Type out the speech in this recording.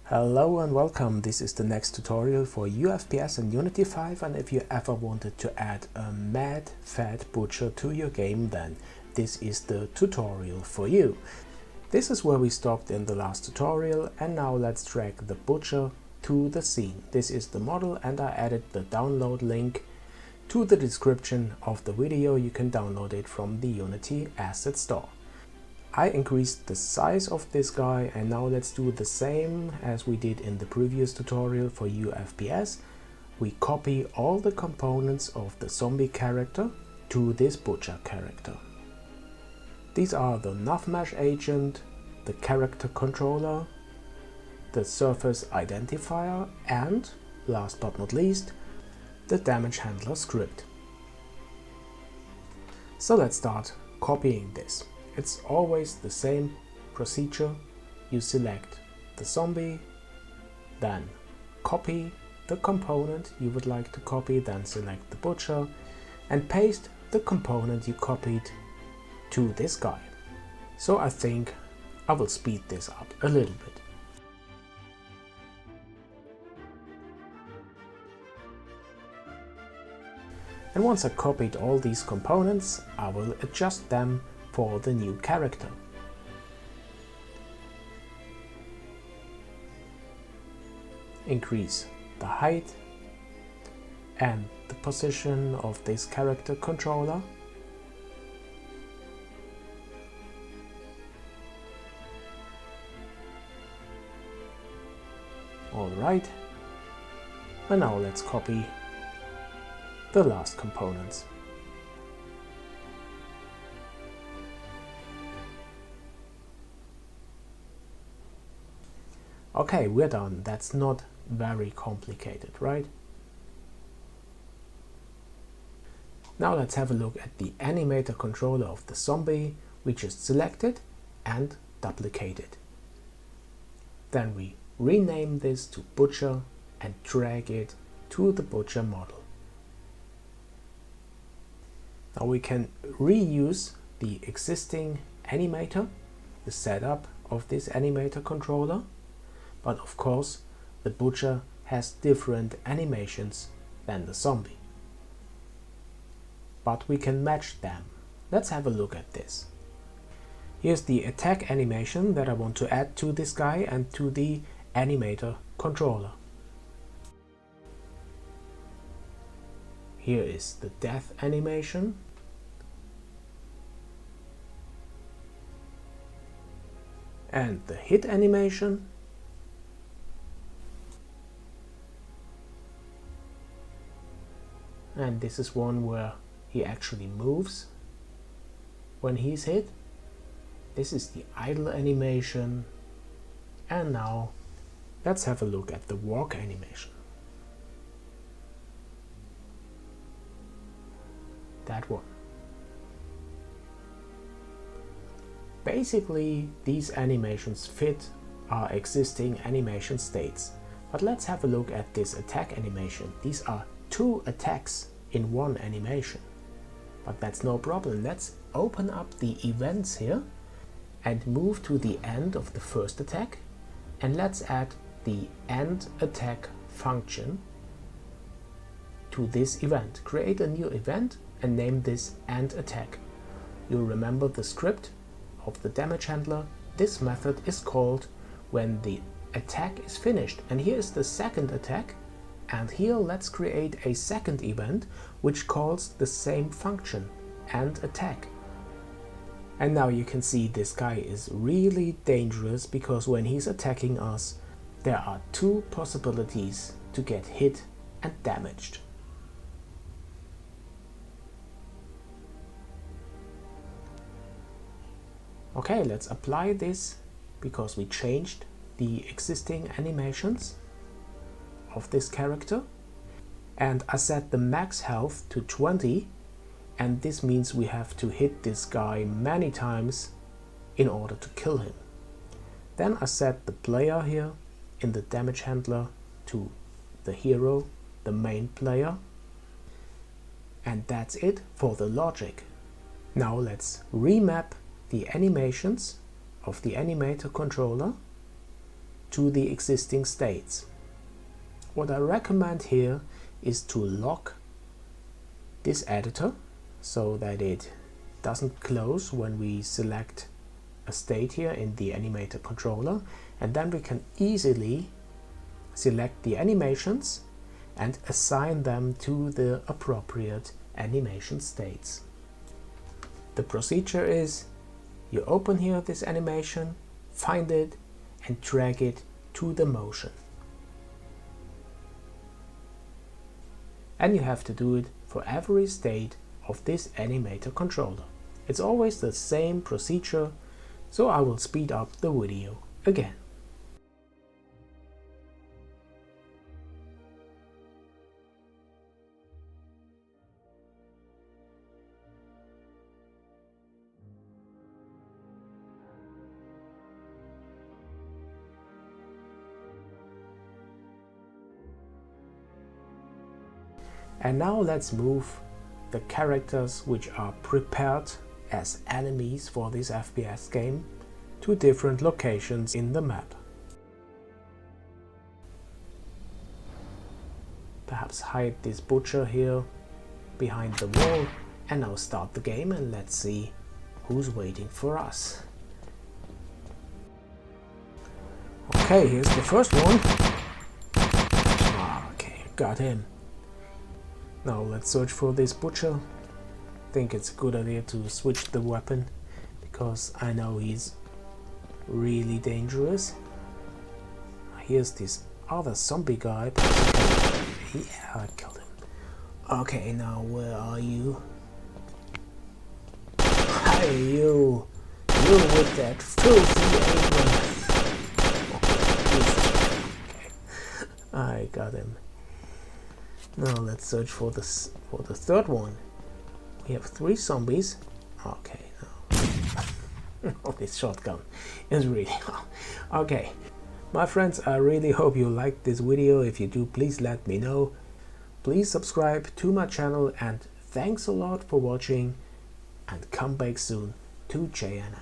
Hello and welcome. This is the next tutorial for UFPS and Unity 5, and if you ever wanted to add a mad fat butcher to your game, then this is the tutorial for you. This is where we stopped in the last tutorial, and now let's drag the butcher to the scene. This is the model, and I added the download link to the description of the video. You can download it from the Unity Asset Store. I increased the size of this guy, and now let's do the same as we did in the previous tutorial for UFPS. We copy all the components of the zombie character to this butcher character. These are the nav mesh agent, the character controller, the surface identifier, and, last but not least, the damage handler script. So let's start copying this. It's always the same procedure. You select the zombie, then copy the component you would like to copy, then select the butcher and paste the component you copied to this guy. So I think I will speed this up a little bit. And once I copied all these components, I will adjust them for the new character. Increase the height and the position of this character controller. Alright, and now let's copy the last components. Okay, we're done. That's not very complicated, right? Now let's have a look at the animator controller of the zombie. We just select it and duplicate it. Then we rename this to butcher and drag it to the butcher model. Now we can reuse the existing animator, the setup of this animator controller. But of course, the butcher has different animations than the zombie. But we can match them. Let's have a look at this. Here's the attack animation that I want to add to this guy and to the animator controller. Here is the death animation. And the hit animation. And this is one where he actually moves when he's hit. This is the idle animation. And now let's have a look at the walk animation. That one. Basically, these animations fit our existing animation states. But let's have a look at this attack animation. These are two attacks in one animation, but that's no problem. Let's open up the events here and move to the end of the first attack, and let's add the end attack function to this event. Create a new event and name this end attack. You'll remember the script of the damage handler. This method is called when the attack is finished, and here is the second attack. And here let's create a second event which calls the same function, end attack. And now you can see this guy is really dangerous because when he's attacking us, there are two possibilities to get hit and damaged. Okay, let's apply this because we changed the existing animations of this character, and I set the max health to 20, and this means we have to hit this guy many times in order to kill him. Then I set the player here in the damage handler to the hero, the main player, and that's it for the logic. Now let's remap the animations of the animator controller to the existing states. What I recommend here is to lock this editor so that it doesn't close when we select a state here in the animator controller, and then we can easily select the animations and assign them to the appropriate animation states. The procedure is you open here this animation, find it and drag it to the motion. And you have to do it for every state of this animator controller. It's always the same procedure, so I will speed up the video again. And now let's move the characters which are prepared as enemies for this FPS game to different locations in the map. Perhaps hide this butcher here behind the wall, and now start the game and let's see who's waiting for us. Okay, here's the first one. Okay, got him. Now let's search for this butcher. I think it's a good idea to switch the weapon because I know he's really dangerous. Here's this other zombie guy. Yeah, I killed him. Okay, now where are you? Hey, you with that filthy apron. Okay, I got him. Now let's search for the third one. We have 3 zombies. Okay, now oh, this shotgun is really okay. My friends, I really hope you liked this video. If you do, please let me know. Please subscribe to my channel, and thanks a lot for watching, and come back soon to Jana.